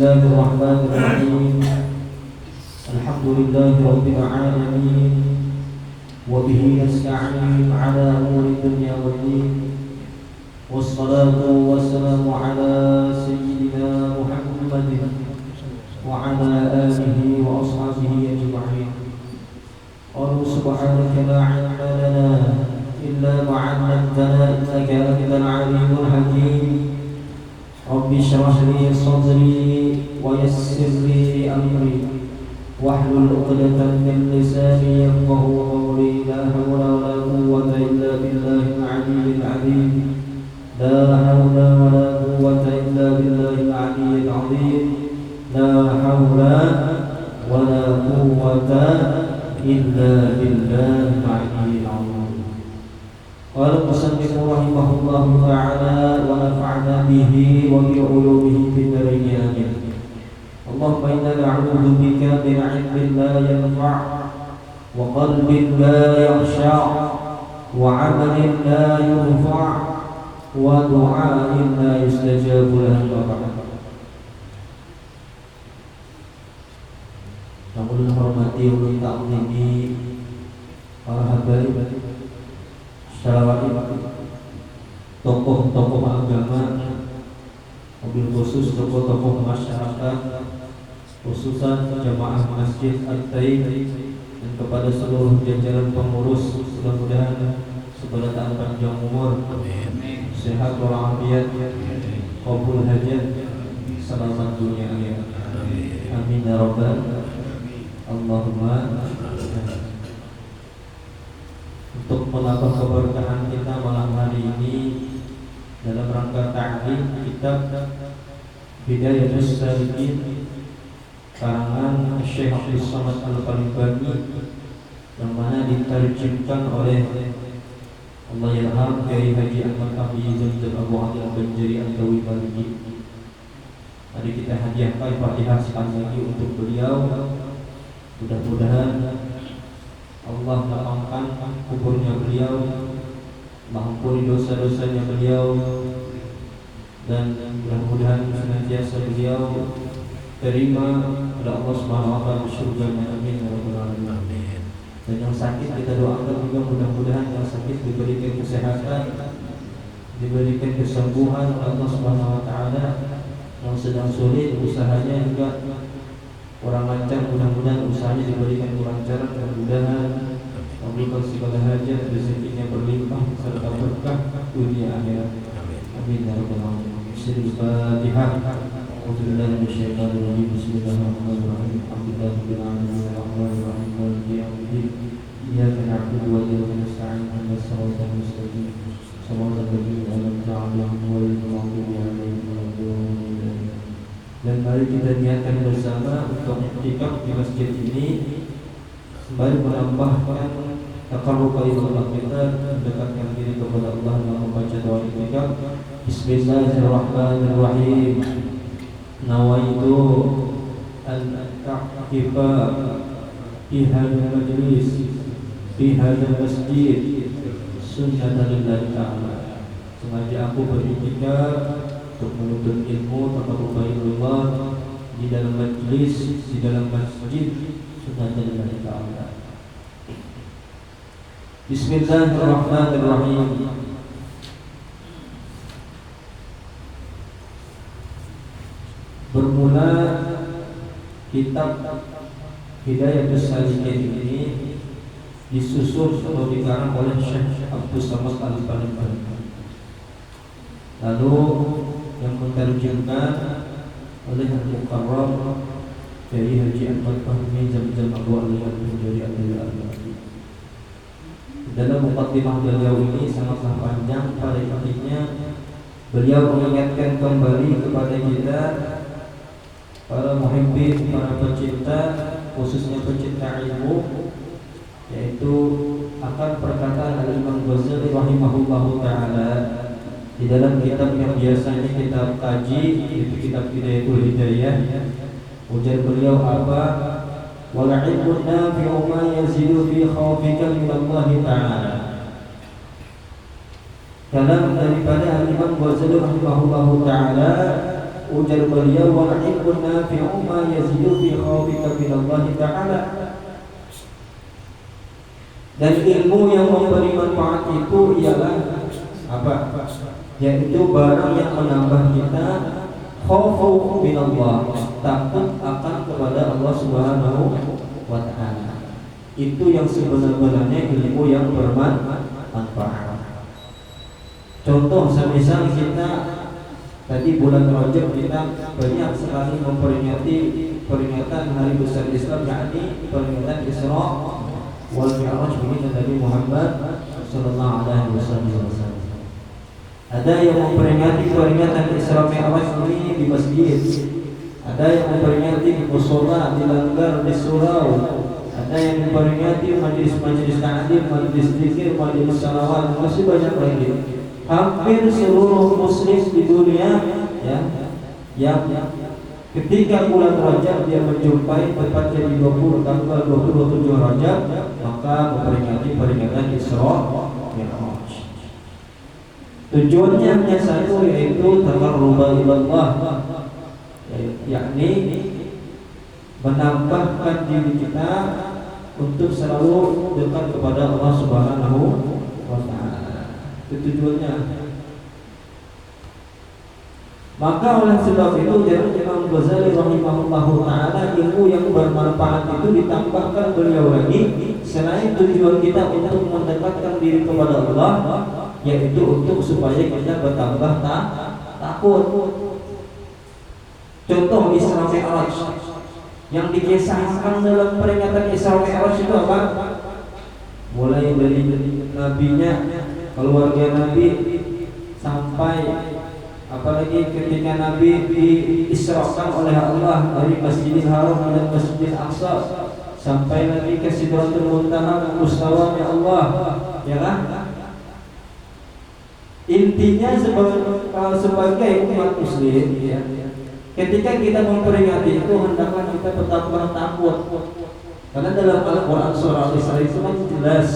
Bismillahirrahmanirrahim. Alhamdulillahi rabbil alamin. Wa bihi nasta'in 'ala umuri dunya waddin. Wassalatu wassalamu 'ala sayyidina Muhammadin wa 'ala alihi wa ashabihi ajma'in. Qala subhanaka la 'ilma lana illa ma 'allamtana innaka antal 'alimul hakim. Rabbi shrah li sadri wa yassir li amri wahlul 'uqdatam min lisani yafqahu qawli. La hawla wa la quwwata illa billahil 'aliyyil 'azim. La hawla wa la quwwata illa billahil 'aliyyil 'azim. La hawla wa la quwwata illa billahil 'aliyyil 'azim. Qala musannif rahimahullahu ta'ala wa nafa'na bihi wa bi 'ulumihi fid dharain amin. Allahumma inna na'udzu bika min 'ilmin la yanfa' wa qalbin la yakhsha' wa 'amalin la yurfa' wa du'a'in la yustajabu lahu wa ba'd. Namun hormati wa ta'zimi para habaib, tokoh-tokoh agama, mobil khusus tokoh-tokoh masyarakat, khususan jamaah Masjid At-Taib, dan kepada seluruh jajaran pengurus, mudah-mudahan segala taat panjang umur, sehat walafiat, qabul hajat, selamat dunia akhirat. Amin ya rabbal Allahumma. Untuk menambah keberkahan kita malam hari ini dalam rangka ta'lim kitab Bidayatus Salikin karangan Syekh Abdul Samad Al-Palembani, yang mana diterjemahkan oleh Allahyarham Kiai Haji Ahmad Abi Zamzam Abu Ali Al-Banjari Al-Dawi Maliki. Mari kita hadiahkan Fatihah sekali lagi untuk beliau. Mudah-mudahan Allah melapangkan kuburnya beliau, mengampuni dosa-dosanya beliau, dan mudah-mudahan senantiasa beliau terima oleh Allah Subhanahu wa taala surganya. Amin ya rabbal alamin. Dan yang sakit kita doakan juga mudah-mudahan yang sakit diberikan kesehatan, diberikan kesembuhan oleh Allah Subhanahu wa taala. Yang sedang sulit usahanya juga kurang lancar, mudah-mudahan usahanya diberikan kelancaran, mudah-mudahan memberikan segala hajat, rezekinya berlimpah serta berkah dunia akhirat. Amin ya rabbal alamin. Bismillahirrahmanirrahim. A'udzubillahi minasyaitonir rajim. Bismillahirrahmanirrahim. Alhamdulillahirabbil alamin arrahmanir rahim maliki yaumiddin. Iyyaka na'budu wa iyyaka nasta'in. Ihdinas siratal mustaqim. Shiratal ladzina an'amta 'alaihim ghairil maghdubi 'alaihim waladdallin. Dan mari kita niatkan bersama untuk iktikaf di masjid ini sembari menambahkan taqarrub ilallah kita, mendekatkan diri kepada Allah dengan membaca doa iktikaf. Bismillahirrahmanirrahim. Nawaitu an ta'kifa fi hadzal majlis fi hadzal masjid sunnatan lillahi ta'ala. Sengaja aku beriktikaf untuk menuntut ilmu taqarrub ilallah di dalam majlis, di dalam masjid sunnatan lillahi ta'ala. Bismillahirrahmanirrahim. Bermula kitab Hidayatus Salikin ini disusun atau dikarang oleh Syekh Abdul Samad Al-Palembani. Lalu yang menterjemahkan oleh Al-Mukarram dari Haji Ahmad Fahmi Zamzam Abu Ali Al-Banjari Al-Dawi. Dalam muqaddimah beliau ini sangatlah panjang, pada intinya beliau mengingatkan kembali kepada kita para muhibbin, para pecinta, khususnya pecinta ilmu, yaitu akan perkataan Al-Imam Ghazali rahimahullahu ta'ala di dalam kitab yang biasanya kita kaji, yaitu kitab Bidayatul Hidayah. Ujar beliau apa? Wal ilmu nafi'u ma yazidu fi khawfika min Allah ta'ala. Dalam daripada Al-Imam Ghazali rahimahullahu ta'ala, ujar beliau wal ilmun nafi'u ma yazidu fi khawfika minallahi ta'ala. Dan ilmu yang memberi manfaat itu ialah apa? Yaitu barang yang menambah kita khaufu minallah, takut akan kepada Allah Subhanahu wa ta'ala. Itu yang sebenarnya ilmu yang bermanfaat. Contoh semisal kita tadi bulan Rajab kita banyak sekali memperingati peringatan hari besar Islam, yakni peringatan Isra wal Mi'raj bagi Nabi Muhammad sallallahu alaihi wasallam. Ada yang memperingati peringatan Isra Mi'raj ini di masjid, ada yang memperingati di mushola, di langgar, di surau, ada yang memperingati majelis-majelis ta'lim, majelis zikir, majelis salawat, masih banyak lagi. Hampir seluruh muslim di dunia yang ketika bulan Rajab dia menjumpai tepatnya di 20 tanggal 27 Rajab, maka memperingati peringatan Isra Mi'raj. Tujuannya hanya satu, yaitu taqarruba ilallah, yakni menambahkan diri kita untuk selalu dekat kepada Allah Subhanahu wa ta'ala. Itu tujuannya. Maka oleh sebab itu Imam Ghazali rahimahullahu ta'ala, ilmu yang bermanfaat itu ditambahkan beliau lagi, selain tujuan kita untuk mendekatkan diri kepada Allah, yaitu untuk supaya kita bertambah takut. Contoh Isra Mi'raj yang dikisahkan dalam peringatan Isra Mi'raj itu apa? Mulai dari nabinya, keluarga Nabi, sampai apalagi ketika Nabi diisrakan oleh Allah dari Masjidil Haram dan Masjidil Aqsa, sampai Nabi ke Sidratul Muntaha, mustawanya Allah, ya kan? Intinya sebagai umat muslim, ya, ketika kita memperingati itu hendaklah kita bertambah takut, karena dalam Al-Quran surah Al-Isra itu kan jelas,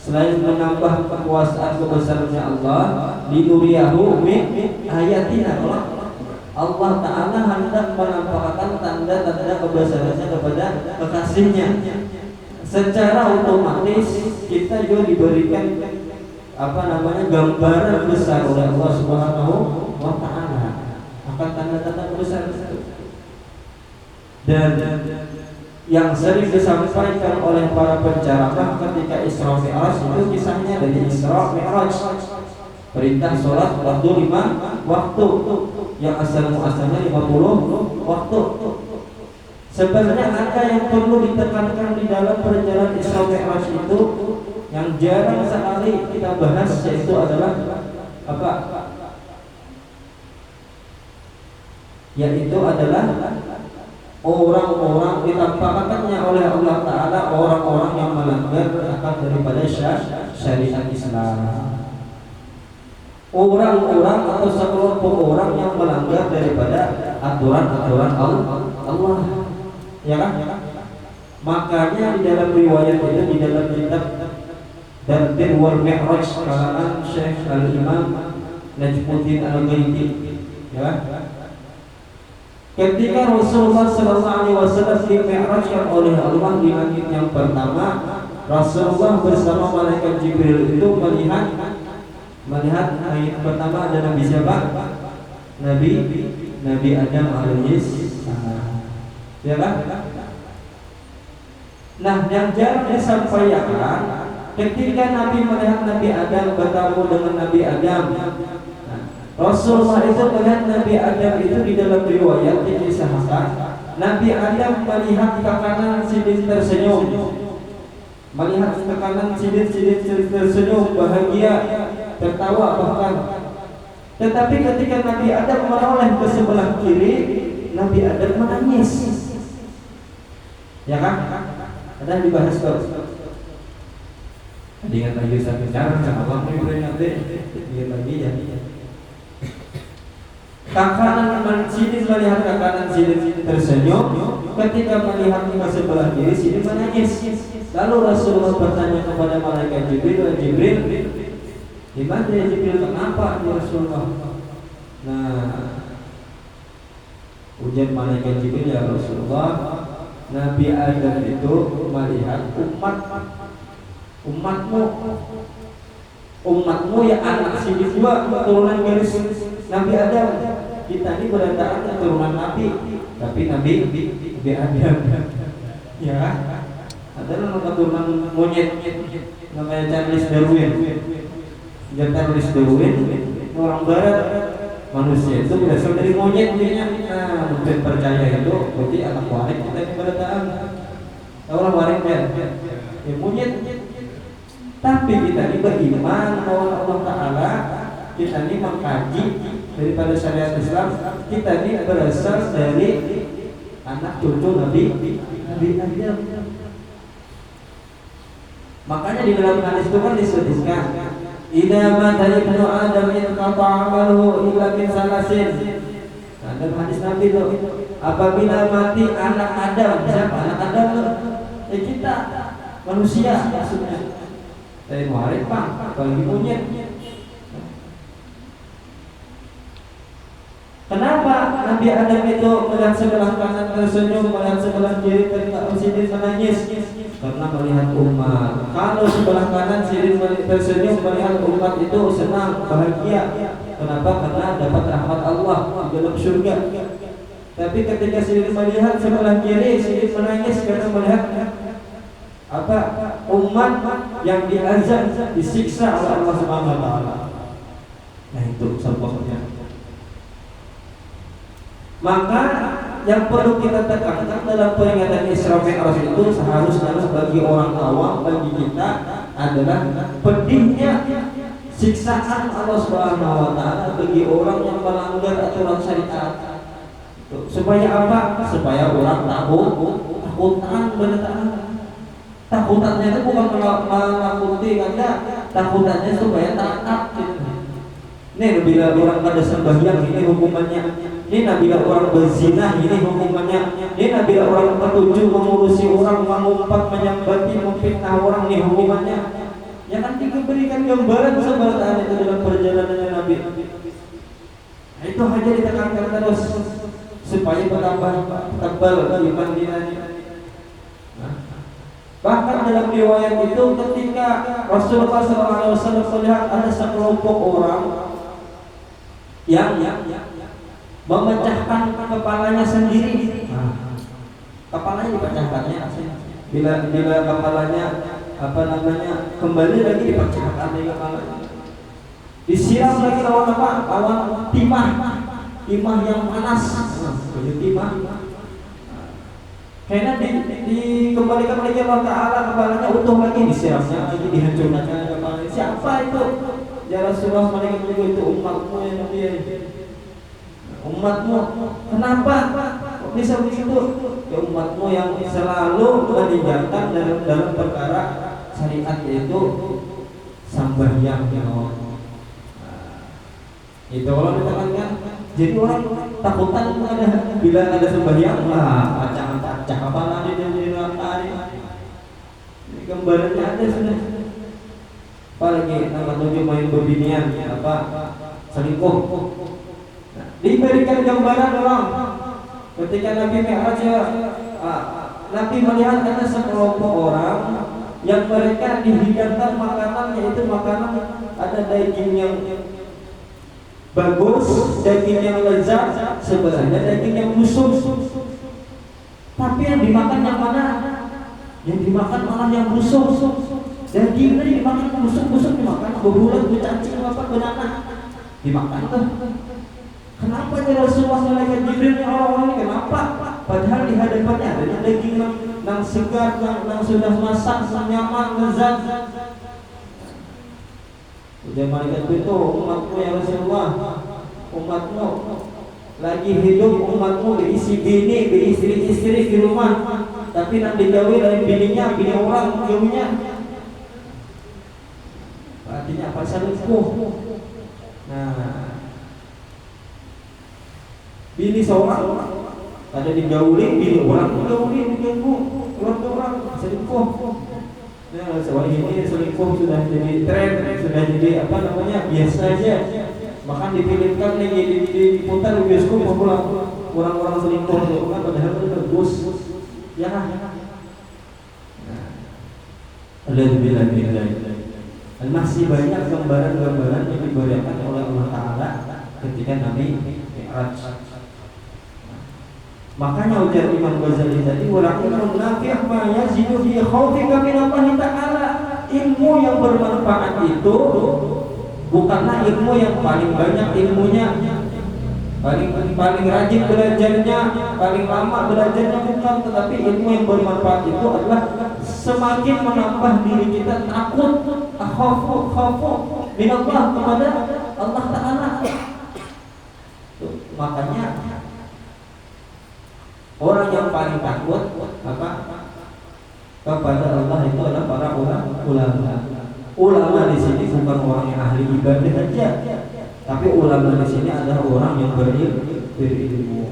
selain menambah kekuasaan kebesarannya Allah, linuriyahu min ayatina, Allah Ta'ala hendak menampakkan tanda-tanda kebesarannya kepada kekasihnya. Secara otomatis kita juga diberikan gambaran besar oleh Allah Subhanahu wa ta'ala akan tanda-tanda besar itu. Dan yang sering disampaikan oleh para penceramah ketika Isra Mi'raj itu kisahnya dari Isra Mi'raj, perintah sholat waktu 5 waktu, yang asal muasalnya 50 waktu. Sebenarnya ada yang perlu ditekankan di dalam perjalanan Isra Mi'raj itu yang jarang sekali kita bahas, yaitu adalah apa? Yaitu adalah orang-orang ditampakkannya oleh Allah Ta'ala, orang-orang yang melanggar akan daripada syariat Islam, orang-orang atau sekelompok orang yang melanggar daripada aturan-aturan Allah, ya kan? Makanya di dalam riwayat itu, di dalam kitab Dardir wal Mi'raj kalangan Syekh Al-Imam Najmuddin Al-Ghaiti, ya, ketika Rasulullah SAW di-mi'rajkan oleh Allah di langit yang pertama, Rasulullah bersama malaikat Jibril itu melihat langit pertama ada Nabi siapa? Nabi Adam alaihi salam, ya kan? Nah, yang jarang disampaikan, ketika Nabi melihat Nabi Adam bertemu dengan Nabi Adam, Rasulullah itu melihat Nabi Adam itu di dalam riwayat dikisahkan, Nabi Adam melihat ke kanan sidin tersenyum, melihat ke kanan sidin tersenyum, bahagia, tertawa bahkan. Tetapi ketika Nabi Adam menoleh ke sebelah kiri, Nabi Adam menangis, ya kan? Ada dibahas terus. Dengan lagi satu cara sama Allah memperingati, dia lagi ya. Kanan sidin melihat ke kanan sidin tersenyum, ketika melihat ke sebelah kiri sidin menangis. Lalu Rasulullah bertanya kepada malaikat Jibril, di mana ya Jibril, kenapa ya Rasulullah? Nah, Ujian malaikat Jibril, ya Rasulullah, Nabi Adam itu melihat umatmu ya anak sini juga keturunan garis Nabi Adam. Kita ini berantakan keturunan Nabi, tapi Nabi Adam ya ada keturunan monyet namanya Charles Darwin. Charles Darwin orang barat, manusia itu berasal dari monyet. Nah, mungkin percaya itu berarti anak warik kita ini berantakan. Tahu lah warik ya monyet. Tapi kita ini beriman bahwa Allah Ta'ala, kita ini mengkaji daripada syariat Islam, kita ini berasal dari anak cucu Nabi Adam. Makanya di dalam hadis itu kan disebutkan, idza mata ibnu Adam inqata 'amaluhu illa min salasin. Nah, dalam hadis Nabi itu, apabila mati anak Adam, siapa anak Adam? Kita manusia maksudnya. Dari muharib bagi monyet. Kenapa Nabi Adam itu melihat sebelah kanan tersenyum, melihat sebelah kiri tersenyum menangis? Karena melihat umat. Kalau sebelah kanan tersenyum melihat umat itu senang, bahagia. Kenapa? Karena dapat rahmat Allah di dalam surga. Tapi ketika sirih melihat sebelah kiri, sirih menangis karena melihat umat yang diazab, disiksa oleh Allah Subhanahu wa taala. Nah, itu contohnya. Maka yang perlu kita tekankan dalam peringatan Isra Mi'raj itu seharusnya bagi orang awam, bagi kita adalah pedihnya siksaan Allah Subhanahu wa taala bagi orang yang melanggar aturan syariat. Supaya apa? Supaya orang takutan benar. Takutannya itu bukan menakuti, karena takutannya supaya taat. Nih, bila orang pada sembahyang ini hukumannya. Ini bila orang berzina ini hukumannya. Ini bila orang tertuju mengurusi orang, mengumpat, menyambati, memfitnah orang ini hukumannya. Ya kan diberikan gambaran sebenarnya itu dalam perjalanannya Nabi. Itu hanya ditekankan terus supaya bertambah tebal iman kita. Bahkan dalam riwayat itu ketika Rasulullah SAW melihat ada sekelompok orang yang memecahkan kepalanya sendiri. Kepalanya dipecahkannya. Bila kepalanya kembali lagi dipecahkan lagi kepalanya. Disiram lagi lawan lawan timah yang panas. Timah. Karena dikembalikan lagi Allah Ta'ala, kepalanya utuh lagi, disiramnya lagi, dihancurkan kepalanya. Siapa itu? Ya Rasulullah, mereka itu umatmu yang Nabi. Umatmu, kenapa bisa begitu? Ya umatmu yang selalu meninggalkan dalam perkara syariat, yaitu sembahyang. Itu kalau ditekankan. Jadi orang takutan bila ada sembahyang, acak kepala di hari. Ini gambarannya ada sudah. Apalagi nomor 7 main berbinian, selingkuh. Nah, diberikan gambaran orang ketika Nabi Mi'raj, Nabi melihat ada sekelompok orang yang mereka dihidangkan makanan, yaitu makanan ada daging yang bagus, daging yang lezat, sebenarnya daging yang busuk. Tapi yang dimakan yang mana? Yang dimakan malah yang busuk. Daging tadi dimakan busuk-busuk, dimakan berulat, bercacing, beranak, dimakan tuh. Kenapa ya Rasulullah malaikat Jibril orang-orang ini kenapa? Padahal di hadapannya ada daging yang segar, yang sudah masak, yang nyaman, lezat. Udah malaikat itu, umatmu ya Rasulullah, umatmu lagi hidup, umatmu diisi bini, diisi istri di rumah, tapi nak dijauhi dari bininya, bini orang jauhnya. Artinya apa? Selingkuh. Nah, bini seorang ada dijauhi, bini orang dijauhi, diganggu, keluarga orang selingkuh. Nah, soal ini selingkuh sudah jadi tren, sudah jadi biasa aja. Bahkan dipilihkan lagi diputar di bioskop populer. orang-orang selingkuh itu kan padahal itu bagus. Ya kan? Alhamdulillah. Dan masih banyak gambaran-gambaran yang diberikan oleh Allah Ta'ala ketika Nabi Mi'raj. Makanya ujar Imam Ghazali tadi, wala ilmun nafi' ma yazidu fi khaufika min Allah Ta'ala. Ilmu yang bermanfaat itu bukanlah ilmu yang paling banyak ilmunya, paling rajin belajarnya, paling lama belajarnya, bukan. Tetapi ilmu yang bermanfaat itu adalah semakin menambah diri kita takut, khafu min Allah, kepada Allah Ta'ala. Makanya orang yang paling takut apa kepada Allah itu adalah para ulama. Ulama di sini bukan orang yang ahli ibadah saja, tapi ulama di sini adalah orang yang berilmu.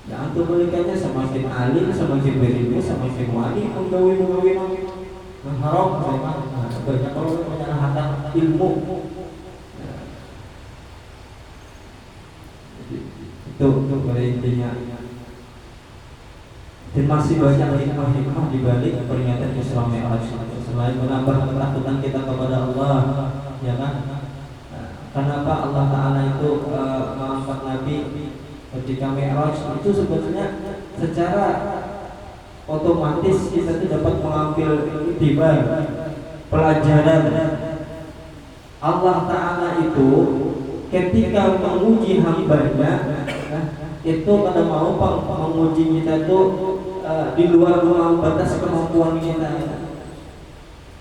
Ya, antum melihatnya semakin alim, semakin berilmu, semakin wali, menggawi haram, banyak orang yang menyalahkan ilmu. Itu pada intinya. Dan masih banyak hikmah di balik peringatan Isra Mi'raj. Selain menambah ketakutan kita kepada Allah, ya kan? Kenapa Allah Ta'ala itu mengangkat Nabi ketika Mi'raj itu sebenarnya secara otomatis kita itu dapat mengambil iktibar, pelajaran. Allah Ta'ala itu ketika menguji hambanya itu kada mau menguji kita itu di luar batas kemampuan kita.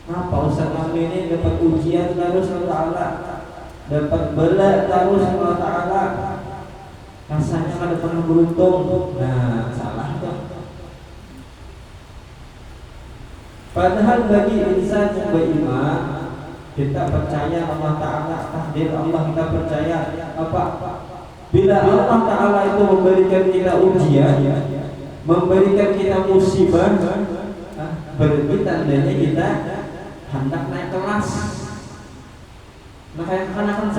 Kenapa Ustaz kami ini dapat ujian terus Allah Ta'ala, dapat bela terus Allah Ta'ala, rasanya kada pernah beruntung. Nah, salah tuh. Padahal bagi insan yang beriman, kita percaya Allah Ta'ala, takdir Allah, kita percaya apa? Bila Allah Ta'ala itu memberikan kita ujian, memberikan kita musibah, berarti tandanya kita hendak naik kelas. Nah, kanak-kanak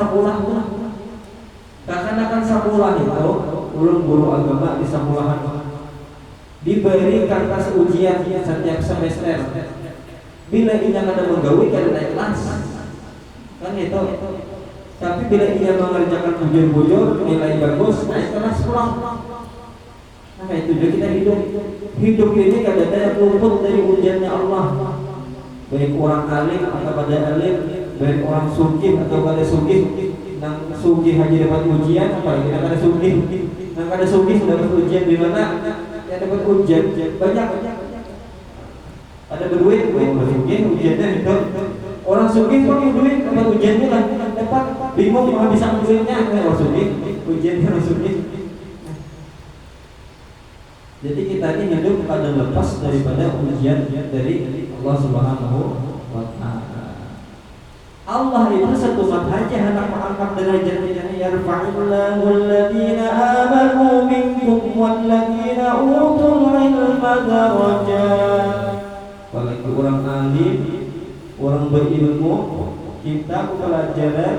sekolah itu, ulun guru agama di sekolahan diberi kertas ujian setiap semester. Bila ia kada menggawi, kada naik kelas, kan itu. Tapi bila ia mengerjakan bujur-bujur, nilai bagus, naik kelas pulang. Nah, itu juga kita hidup ini kada ada yang luput dari ujiannya Allah. Baik orang alim atau pada alim, baik orang sugih atau pada sugih. Nang sugih haji dapat ujian, apalagi nang kada sugih. Nang kada sugih dapat ujian di mana? Ya dapat ujian banyak. Ada berduit, sugih ujiannya itu. Orang sugih pakai duit, dapat ujiannya kan dapat bingung menghabiskan duitnya. Orang sugih ujiannya orang sugih. Jadi kita ini hidup pada lepas daripada ujian dari Allah Subhanahu wa Ta'ala. Allah itu satu saja hendak mengangkat derajatnya. Yarfa'illahu alladhina amanu minkum walladhina utul ilma darajat. Apalagi orang alim, orang berilmu, kita pelajaran,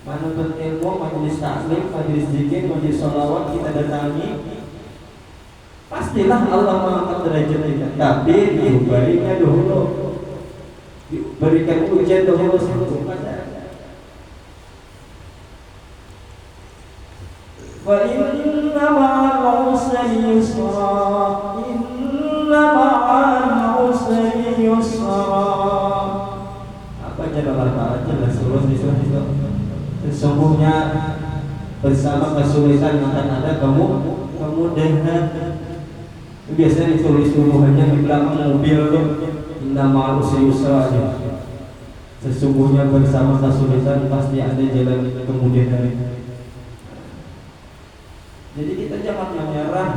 menuntut ilmu, majelis taklim, majelis zikir, majelis sholawat kita datangi. Pastilah Allah mengangkat derajat kita, tapi diberikan dulu, diberikan ujian dulu sebelum pada. Wa inna ma'al usri yusra, inna ma'al usri yusra. Apa aja Allah jelas terus itu. Sesungguhnya bersama kesulitan akan ada kemudahan. Biasanya ditulis tubuhannya di belakang mobil tuh, inna ma'al usri yusra aja. Sesungguhnya bersama kesulitan pasti ada jalan kemudian. Jadi kita jangan menyerah.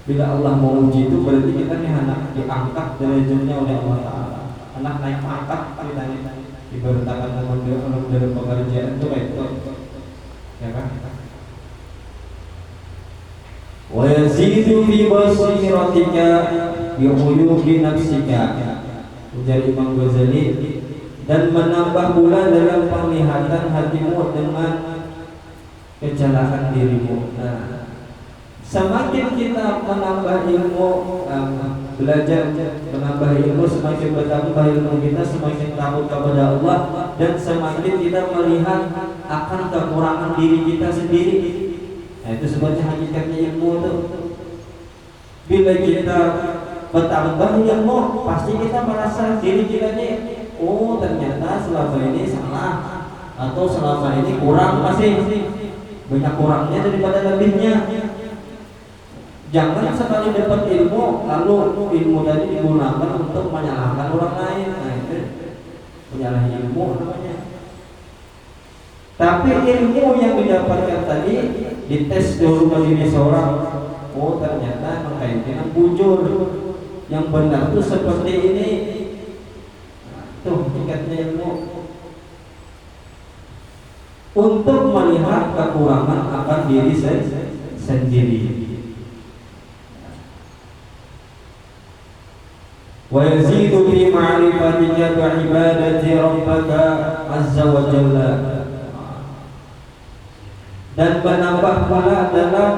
Bila Allah mau uji itu berarti kita nih anak diangkat derajatnya oleh Allah Ta'ala. Anak naik pangkat kita nih diberitakan dari pekerjaan itu kayak itu, ya kan? Wa yazidu fi basiratika bi uyubi nafsika. Ujar Imam Ghazali, dan menambah pula dalam penglihatan hatimu dengan kecelakaan dirimu. Nah, semakin kita menambah ilmu, belajar menambah ilmu, semakin bertambah ilmu kita, semakin takut kepada Allah, dan semakin kita melihat akan kekurangan diri kita sendiri. Nah, itu sebabnya hakikatnya ilmu itu. Bila kita bertambah ilmu, pasti kita merasa diri kita ini, oh ternyata selama ini salah, atau selama ini kurang, masih banyak kurangnya daripada lebihnya. Jangan sekali dapat ilmu lalu ilmu tadi digunakan untuk menyalahkan orang lain. Nah, itu menyalahi ilmu namanya. Tapi ilmu yang didapatkan tadi dites dulu ke diri seorang. Oh ternyata mengkaitkan bujur, yang benar itu seperti ini. Tuh tingkatnya ilmu untuk melihat kekurangan akan diri sendiri. Wa yazidu fi ma'rifatika wa ibadati rabbaka azza wa jalla, dan menambah pula dalam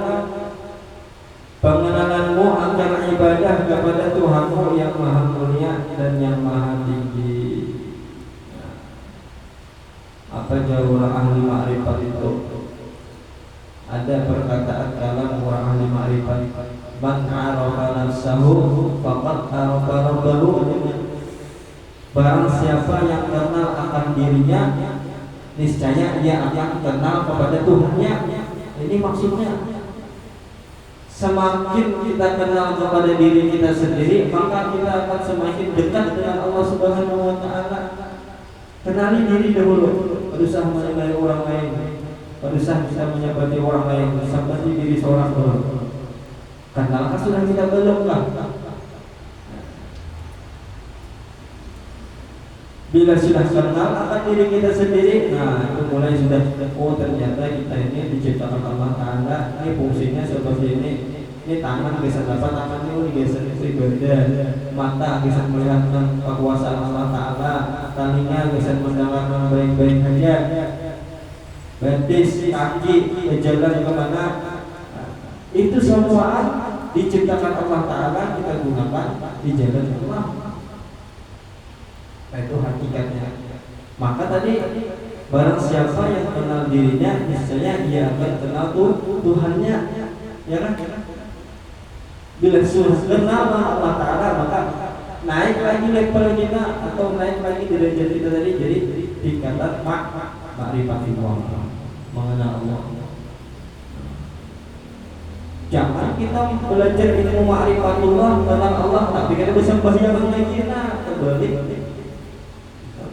pengenalanmu akan ibadah kepada Tuhanmu yang maha mulia dan yang maha tinggi. Apa jauh orang ahli ma'rifat itu? Ada perkataan kalam orang ahli ma'rifat, man arafa nafsahu faqad arafa rabbahu. Barang siapa yang kenal akan dirinya, niscaya dia akan kenal kepada Tuhannya. Ini maksudnya, semakin kita kenal kepada diri kita sendiri, maka kita akan semakin dekat dengan Allah Subhanahu wa taala. Kenali diri dahulu, berusaha mengenali orang lain, berusaha bisa menyebati orang lain, seperti diri seorang dulu. Kenalkah sudah kita belum lah? Bila sudah kenal akan diri kita sendiri, nah itu mulai sudah, oh ternyata kita ini diciptakan Allah Ta'ala, ini fungsinya seperti ini. Ini tangan bisa dapat, tangan ini geser ibadah, mata bisa melihat kekuasaan Allah Ta'ala, telinga bisa mendengar baik-baik saja, betis, kaki berjalan kemana, itu semua diciptakan Allah Ta'ala, kita gunakan di jalan Allah. Nah, itu hakikatnya. Maka tadi barang siapa yang kenal dirinya, niscaya dia akan kenal Tuhannya, ya kan? Bila sudah kenal Allah Ta'ala, maka naik lagi level kita, atau naik lagi derajat kita tadi, jadi tingkatan ma'rifatullah, mengenal Allah. Jangan kita belajar ilmu ma'rifatullah tentang Allah, tapi kita bisa bayang lagi, nah kembali.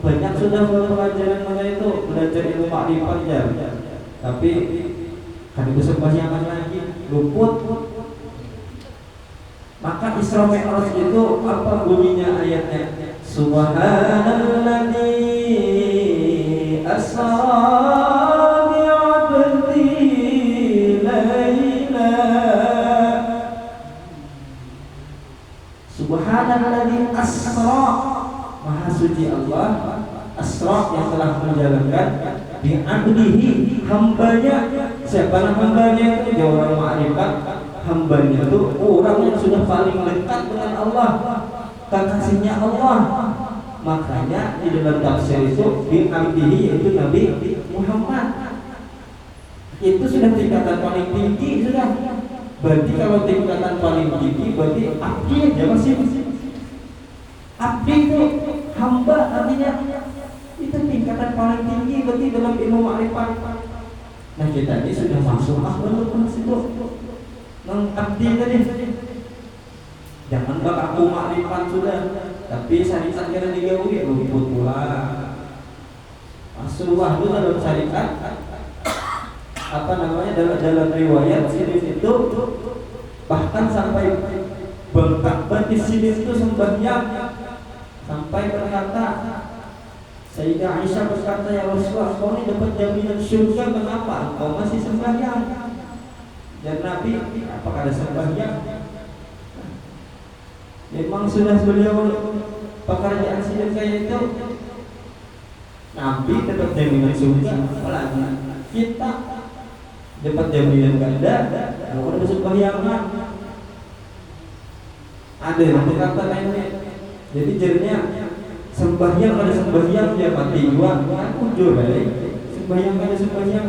Banyak sudah pelajaran mana itu, belajar ilmu ma'rifat ya, tapi kan bisa bayang lagi, luput. Maka Isra Mi'raj itu apa bunyinya ayatnya? Subhanalladzi asra bi'abdi laila. Subhanalladzi asra, maha suci Allah, asra yang telah menjalankan, bi'abdihi, hambanya. Siapa hambanya? Dia orang ma'rifat. Hambanya itu orang yang sudah paling dekat dengan Allah, kekasihnya Allah. Makanya di dalam tafsir itu bi'abdihi, yaitu Nabi Muhammad. Itu sudah tingkatan paling tinggi sudah. Berarti kalau tingkatan paling tinggi berarti abdi aja masih. Abdi itu hamba, artinya itu tingkatan paling tinggi berarti dalam ilmu ma'rifat. Nah kita ini sudah masuk belum situ? Abdi tadi, jangan bak aku makrifat sudah, tapi syariat kira digauhi luput pula. Rasulullah itu dalam syariat, apa namanya, dalam riwayat sini itu bahkan sampai bengkak betis sini itu sembahyang, sampai berkata, Sayyidah Aisyah berkata, ya Rasulullah, kau ini dapat jaminan surga, kenapa kau masih sembahyang? Dan Nabi, apakah ada sembahyang? Memang sudah beliau pekerjaan sihir kayak itu, Nabi tetap jaminan surga, apalagi kita. dapat jaminan ganda, bukan ada sembahyangnya. Ada yang berkata lainnya. Jadi jadinya sembahyang ada sembahyang dia mati juga, kan ujur sembahyang ada sembahyang.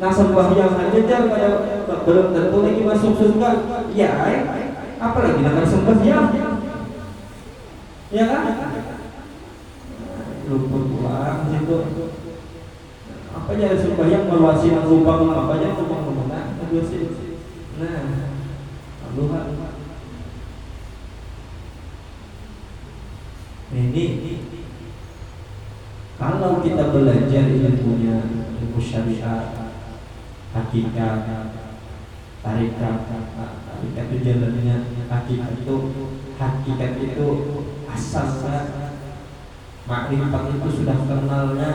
Nah sembahyang aja jangan belum tentu lagi masuk surga. Ya, apalagi nak sembahyang, ya kan? Luput pulang situ. Apa aja sembahyang meluasi lubang apa aja lubang sih. Nah, Tuhan. Ini kalau kita belajar ilmunya, ilmu syariat, hakikat, tarikat itu jalannya, hakikat itu asalnya, makrifat itu sudah kenalnya.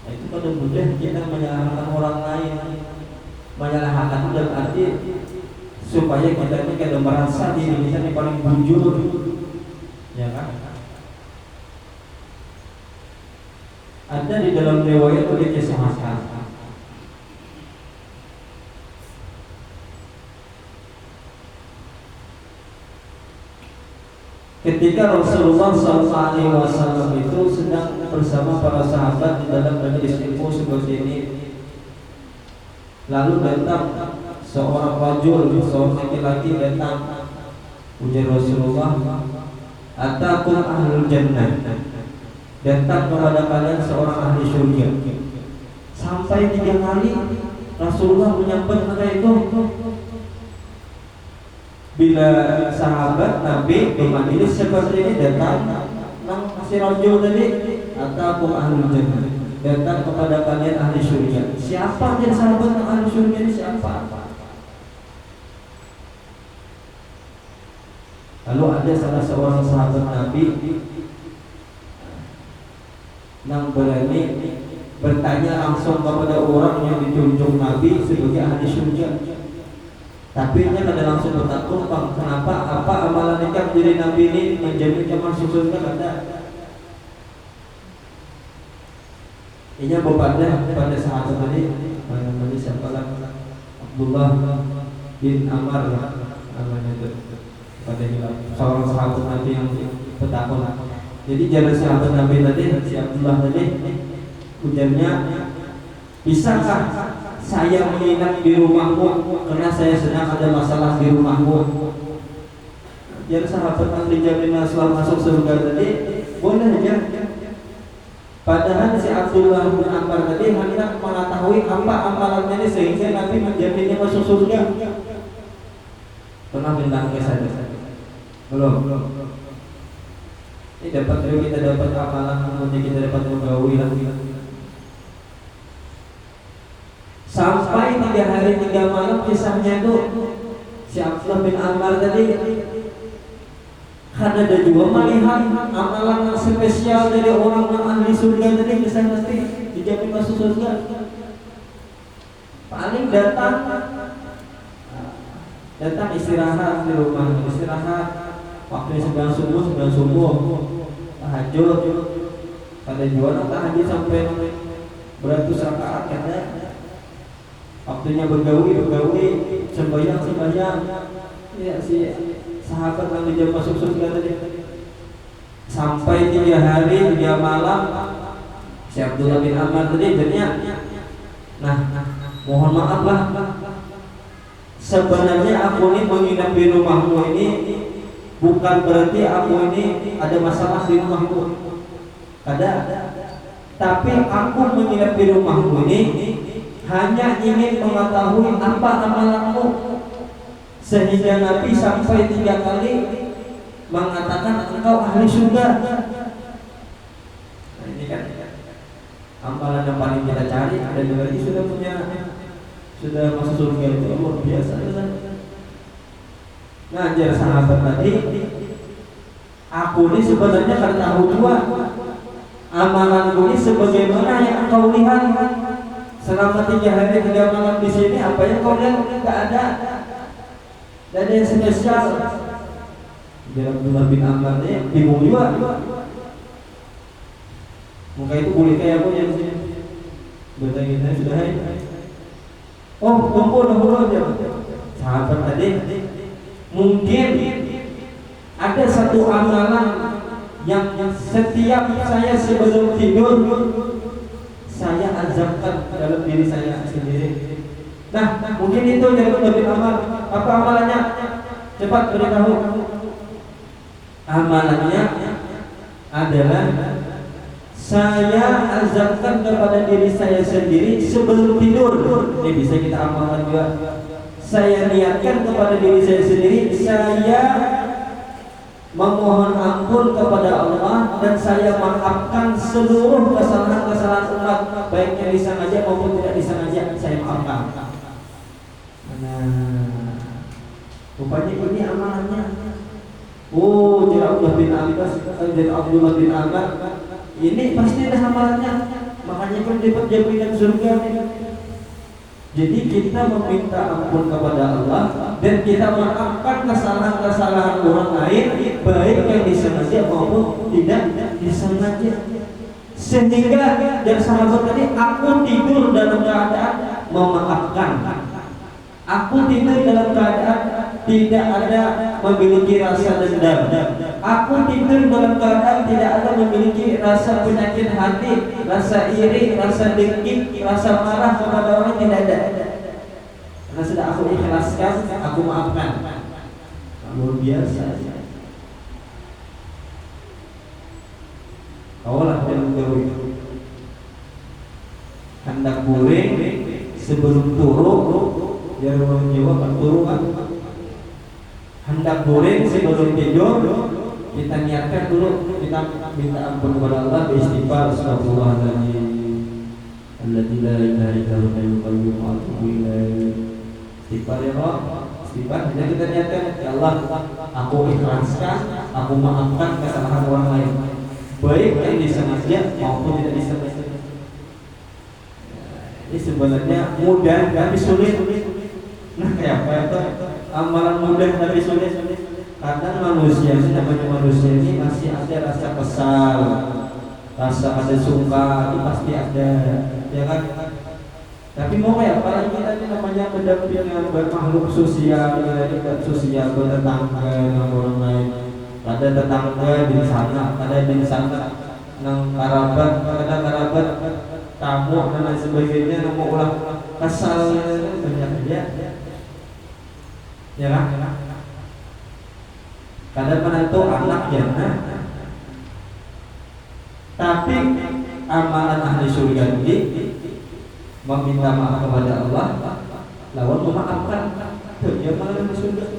Nah, itu pada mudah kita menyalahkan orang lain. Menyalahkan itu dalam arti supaya kita ini kada merasa diri kita ini paling bujur, ya kan? Ada di dalam riwayat itu dikisahkan ketika Rasulullah SAW itu sedang bersama para sahabat di dalam majelis ilmu seperti ini, lalu datang seorang rajul, seorang laki-laki datang, ujar Rasulullah, atakum ahlul jannah, datang kepada kalian seorang ahli surga. Sampai 3 kali Rasulullah menyampaikan itu. Bila sahabat Nabi di majelis seperti ini datang, nang si rajul tadi, atakum ahlul jannah, datang kepada kalian ahli surga. Siapa yang sahabat ahli surga ini siapa? Lalu ada salah seorang sahabat Nabi yang berani bertanya langsung kepada orang yang ditunjuk Nabi sebagai ahli surga. Tapi dia kada langsung bertakwa, kenapa? Apa amalan nikah menjadi Nabi ini menjamin masuk surga? Kada. Ini pada sahabat tadi, namanya siapa lah? Abdullah bin Amr namanya itu. Pada seorang sahabat Nabi yang bertakwa. Jadi jalan sahabat Nabi tadi, si Abdullah tadi, ujarnya, bisakah saya menginap di rumahmu karena saya sedang ada masalah di rumahmu? Jadi sahabat Nabi jaminan setelah masuk surga tadi, boleh aja. Padahal si Abdullah bin Amr tadi hendak mengetahui apa amalannya ini sehingga Nabi menjaminnya masuk surga. Pernah bintang ke saya? Belum. Ini dapat kita dapat amalan, kemudian kita dapat menggawi lagi. Sampai 3 hari 3 malam kisahnya itu si Abdullah bin Amr tadi karena ada juga melihat amalan spesial dari orang yang ahli surga tadi, kisah nanti dijamin masuk surga. Paling datang istirahat di rumah, istirahat waktu sembahyang subuh tahajud, pada jual tahajud sampai beratus rakaat katanya. Waktunya bergawi sembahyang ya si sahabat yang dia masuk surga tadi. Sampai 3 hari 3 malam si Abdullah bin Amr tadi jadinya, nah mohon maaf lah, sebenarnya aku ini menginap di rumahmu ini bukan berarti aku ini ada masalah di rumahmu, ada, tapi aku menginap di rumahmu ini hanya ingin mengetahui apa amalanmu, sehingga Nabi sampai 3 kali mengatakan engkau ahli surga. Nah, ini kan amalan yang paling kita cari, dan berarti sudah masuk surga itu luar biasa. Nah, jadi sahabat tadi, aku ini sebenarnya kan tahu juga amalanku ini sebagaimana yang engkau lihat. Selama 3 hari 3 malam di sini, apa yang kau lihat? Tidak ada. Dan yang spesial, Abdullah bin Amr ini bingung juga. Muka itu boleh kayak aku yang bertanya sudah. Oh, tunggu dahulu aja. Sahabat tadi, mungkin ada satu amalan yang setiap saya sebelum tidur saya azamkan dalam diri saya sendiri. Nah, mungkin itu yang lebih amal. Apa amalannya? Cepat beritahu. Amalannya adalah saya azamkan kepada diri saya sendiri sebelum tidur. Ini bisa kita amalkan juga. Saya niatkan kepada diri saya sendiri, saya memohon ampun kepada Allah dan saya maafkan seluruh kesalahan-kesalahan umat, baik yang disengaja maupun tidak disengaja, saya maafkan. Nah, rupanya ini amalannya. Oh, jadi Abdullah bin Abbas, ini pasti ada amalannya. Makanya kan dapat jaminan surga. Jadi kita meminta ampun kepada Allah dan kita maafkan kesalahan-kesalahan orang lain, baik yang disengaja maupun tidak disengaja. Sehingga dari sahabat tadi, aku tidur dalam keadaan memaafkan. Aku tidur dalam keadaan tidak ada memiliki rasa dendam. Aku tidur dalam keadaan tidak ada memiliki rasa penyakit hati, rasa iri, rasa dengki, rasa marah kepada orang, tidak ada. Karena sudah aku ikhlaskan, aku maafkan. Luar biasa. Kaulah yang itu. Hendak guling sebelum turun, ya orang Jawa kan turun. Hendak guling sebelum tidur, kita niatkan dulu, kita minta ampun kepada Allah, beristighfar, astagfirullahaladzim, alladzi la ilaha illa huwal hayyul qayyum wa atubu ilaih. Istighfar ya Allah, istighfar. Dan kita niatkan, ya Allah, aku ikhlaskan, aku maafkan kesalahan orang lain, baik yang disengaja maupun tidak disengaja. Ini sebenarnya mudah tapi sulit. Nah, kayak apa itu? Amalan mudah tapi sulit. Kadang manusia ini, namanya manusia ini masih ada rasa kesal, rasa ada suka, itu pasti ada, ya kan? Tapi mau ya, apalagi kita ini namanya berdampingan bermakhluk sosial, sosial bertetangga dengan orang lain. Ada tetangga di sana, ada di sana, nang kerabat, ada kerabat, tamu dan lain sebagainya, nang mau ulang kesal banyak aja, ya kan? Kadang-kadang itu anak ya, tapi amalan ahli surga ini meminta maaf kepada Allah, lawan memaafkan. Dia malah ahli surga.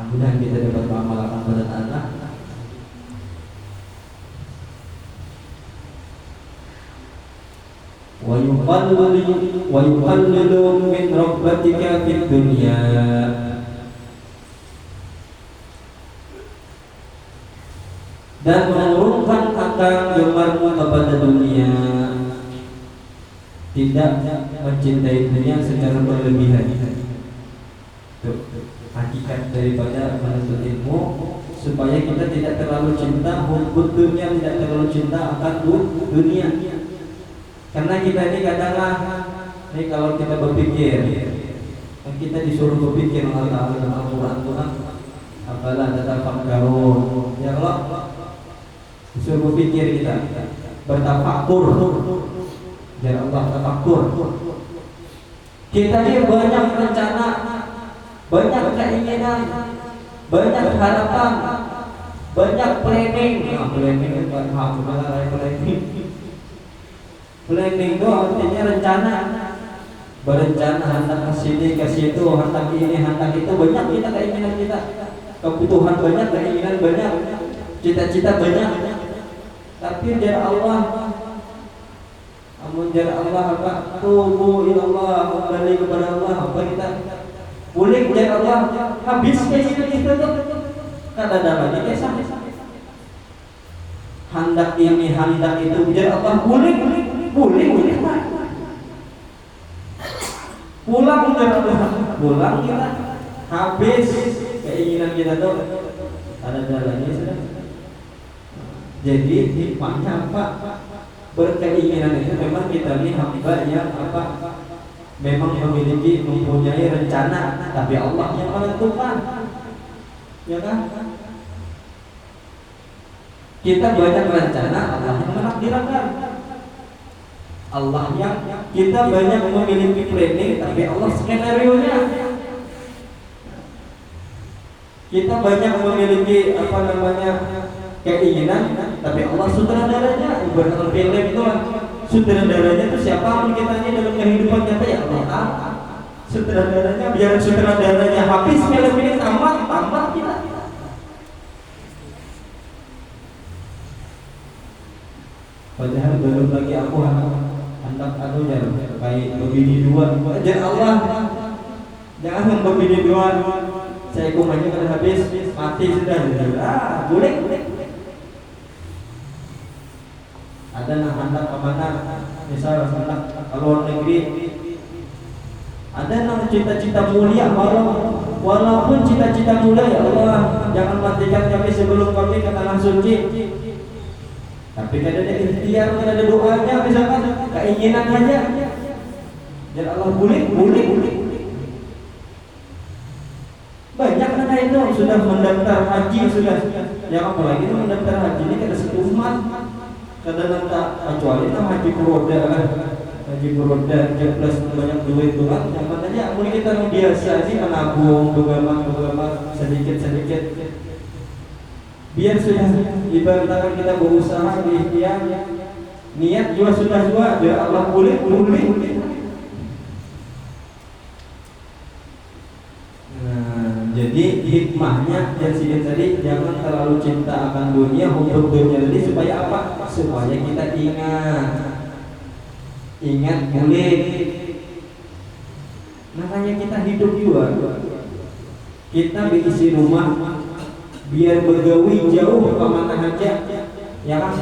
Mudah kita dapat mengamalkan pada anak. Wa yuqallilu min rabbatika fid dunya. Dan mengurungkan akan gemarmu kepada dunia, tidak mencintai dunia secara berlebihan. Hakikat daripada menuntut ilmu, supaya kita tidak terlalu cinta hubbud dunia, tidak terlalu cinta akan dunia. Karena kita ini kadang-kadang ini kalau kita berpikir, kita disuruh berpikir Allah dalam Al-Quran Tuhan, apalah tatafakkarun, ya Allah, disuruh berpikir kita, bertafakur, ya Allah, tafakur. Kita ini banyak rencana, banyak keinginan, banyak harapan, banyak planning. Planning itu planning. Planning itu artinya rencana, berencana hendak ke sini ke situ, hendak ini hendak itu, banyak kita keinginan kita, kebutuhan banyak, keinginan banyak, cita-cita banyak. Tapi dari Allah, dari Allah apa? Tubu ilallah, kembali kepada Allah. Apa kita? Boleh dari Allah, habis keinginan kita tuh, kata dalam ini kisah. Hendak ini, hendak itu, dari Allah boleh. Pulang kita, habis keinginan kita tuh, ada jalannya sudah. Jadi hikmahnya apa? Berkeinginan itu memang kita ini hamba yang apa? Memang mempunyai rencana, tapi Allah yang menentukan, ya kan? Kita banyak rencana, Allah yang menakdirkan. Allah yang kita banyak memiliki planning, tapi Allah skenario-nya. Kita banyak memiliki apa namanya keinginan, tapi Allah sutradaranya. Ibarat film itu kan sutradaranya itu siapa? Kita ini dalam kehidupan nyata ya Allah. Sutradaranya biar sutradaranya habis film ini tamat kita. Padahal belum lagi aku hendak kayak begini dua. Jangan Allah, jangan begini dua. Saya kumanya kan habis mati sudah. Boleh. Ada yang hendak kemana? Misal hendak ke luar negeri. Ada yang cita-cita mulia, walaupun cita-cita mulia ya Allah, jangan matikan kami sebelum kami ke tanah suci. Tapi kada ada ikhtiar, kada ada doanya, misalkan keinginan aja. Dan Allah boleh. Banyak kan itu sudah mendaftar haji sudah. Yang apalagi itu mendaftar haji ini kada satu umat. Kada nanti kecuali itu haji kuroda kan. Haji kuroda plus banyak duit tuh kan. Yang katanya mulai kita biasa sih menabung, begamak sedikit. Biar sudah ibaratkan kita berusaha berikhtiar, niat juga sudah biar Allah boleh. Nah, jadi hikmahnya Presiden tadi jangan terlalu cinta akan dunia, hukum dunia tadi supaya apa? Supaya kita ingat boleh. Makanya kita hidup juga. Kita berisi rumah biar begawi jauh kemana aja, ya kan?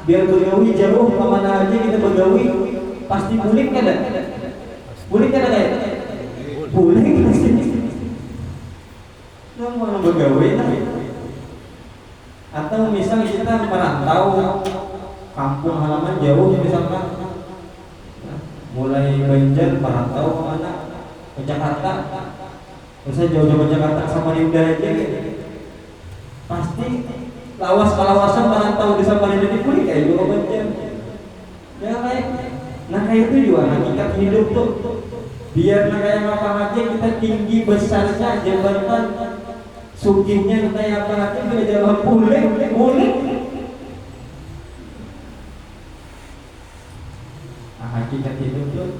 Biar begawi jauh kemana aja kita begawi pasti boleh kada? Boleh kada kayak? Boleh pasti. Mau begawi atau misal kita merantau kampung halaman jauh misalkan mulai Banjar merantau kemana? Ke Jakarta. Misalnya jauh-jauh ke Jakarta sama Samarinda aja gitu. Pasti lawas-lawasan merantau di Samarinda ini pulih kayak juga Banjar. Ya kayak, nah kayak itu juga hakikat hidup tuh. Biar kayak apa aja kita tinggi besarnya jabatan sugihnya kita apa aja kita jalan boleh. Nah hakikat hidup tuh.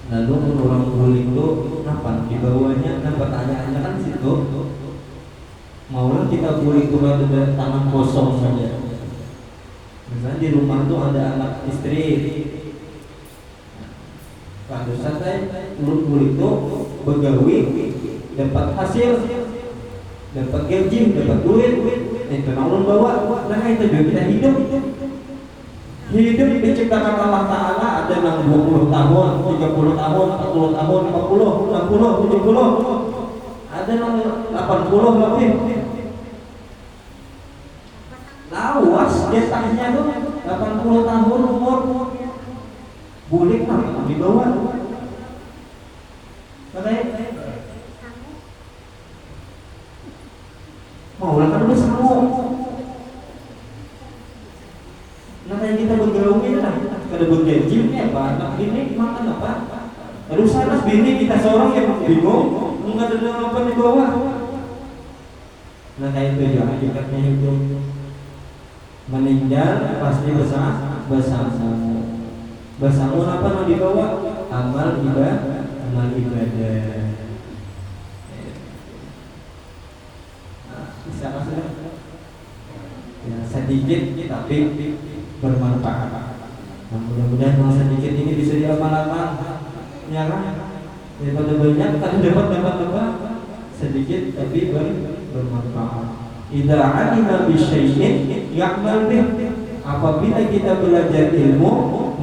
Lalu orang guling itu kenapa di bawahnya kan pertanyaannya kan situ maulah kita guling itu ada tangan kosong saja. Misalnya di rumah tuh ada anak istri, kalau santai guling itu begawi dapat hasil, dapat gaji, dapat duit, itu namun bawa. Nah itu juga kita hidup diciptakan Allah Ta'ala ada yang 20 tahun, 30 tahun, 40 tahun, 50, 60, 70 ada yang 80 lebih lawas getahnya tuh 80 tahun umur boleh kan di bawah mau lah kan udah semua. Nah kayak kita bergaul lah, kada bergaji ini apa? Anak ini makan apa? Terus sana bini kita seorang yang bingung, nggak ada apa di bawah. Nah kayak itu ya hakikatnya itu meninggal pasti bersama apa yang dibawa amal ibadah. Nah, bisa maksudnya ya sedikit tapi bermanfaat. Nah, mudah-mudahan yang sedikit ini bisa diamalkan, ya kan? Daripada banyak, tapi dapat sedikit tapi bermanfaat. Idza 'alima bi syai'in ya'mal bih. Apabila kita belajar ilmu,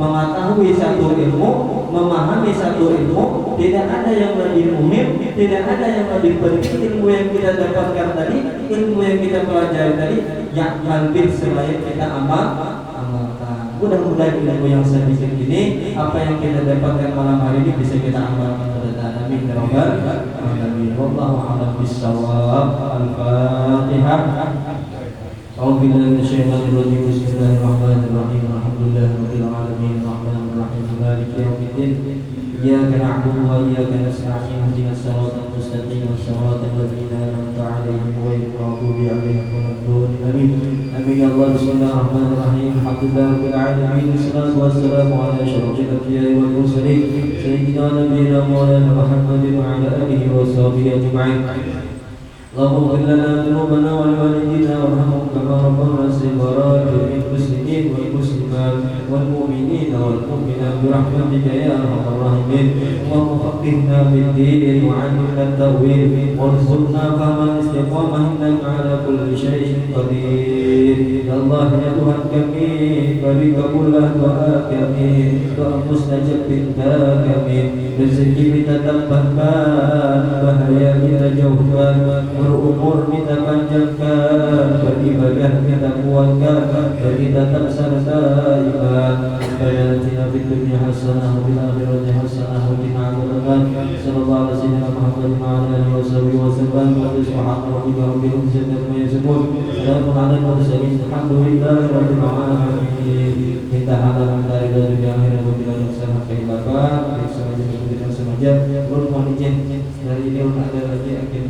Mengetahui satu ilmu, memahami satu ilmu, tidak ada yang lebih muhim, tidak ada yang lebih penting ilmu yang kita dapatkan tadi, ilmu yang kita pelajari tadi, yang lebih selain kita amalkan. Mudah-mudahan ilmu yang sedikit ini, apa yang kita dapatkan malam hari ini bisa kita amalkan. Amin ya rabbal alamin. Wallahu a'lam bissawab. Al-Fatihah. أعوذ بالله من الشيطان الرجيم. بسم الله الرحمن الرحيم. الحمد لله رب العالمين الرحمن الرحيم مالك يوم الدين إياك نعبد وإياك نستعين اهدنا الصراط المستقيم صراط الذين أنعمت عليهم غير المغضوب عليهم ولا الضالين آمين. آمين يا الله. بسم الله الرحمن الرحيم. الحمد لله رب العالمين والصلاة والسلام على أشرف الأنبياء والمرسلين سيدنا نبينا مولانا محمد وعلى آله وصحبه أجمعين. اللهم اغفر لنا ذنوبنا ولوالدينا وارحمهم كما ربونا صغارا للمسلمين والمسلمات والمؤمنين والمؤمنات برحمتك يا ارحم الراحمين. اللهم فقهنا بالدين وعلمنا التأويل وارزقنا فهم الاستقامة انك على كل شيء قدير. Ya Allah, ya Tuhan kami, beri kabullah doa kami, doa mustajab minta kami, rezeki kita tambahkan, bahaya kita jauhkan, berumur kita panjangkan, beribadah kita kuatkan, bagi tetap serta iman. Rabbana atina fid dunya hasanah wa fil akhirati hasanah wa qina adzabannar. Sallallahu alaihi wasallam Muhammad wa ala alihi wasallam. Subhana rabbika rabbil izzati amma yasifun. Salamun alal mursalin. Alhamdulillahi rabbil alamin. Minta halaman dari dunia akhirat wa bila nafsana kailakan. Sengaja berhubungan sengaja. Mohon izin dari ini ada lagi agenda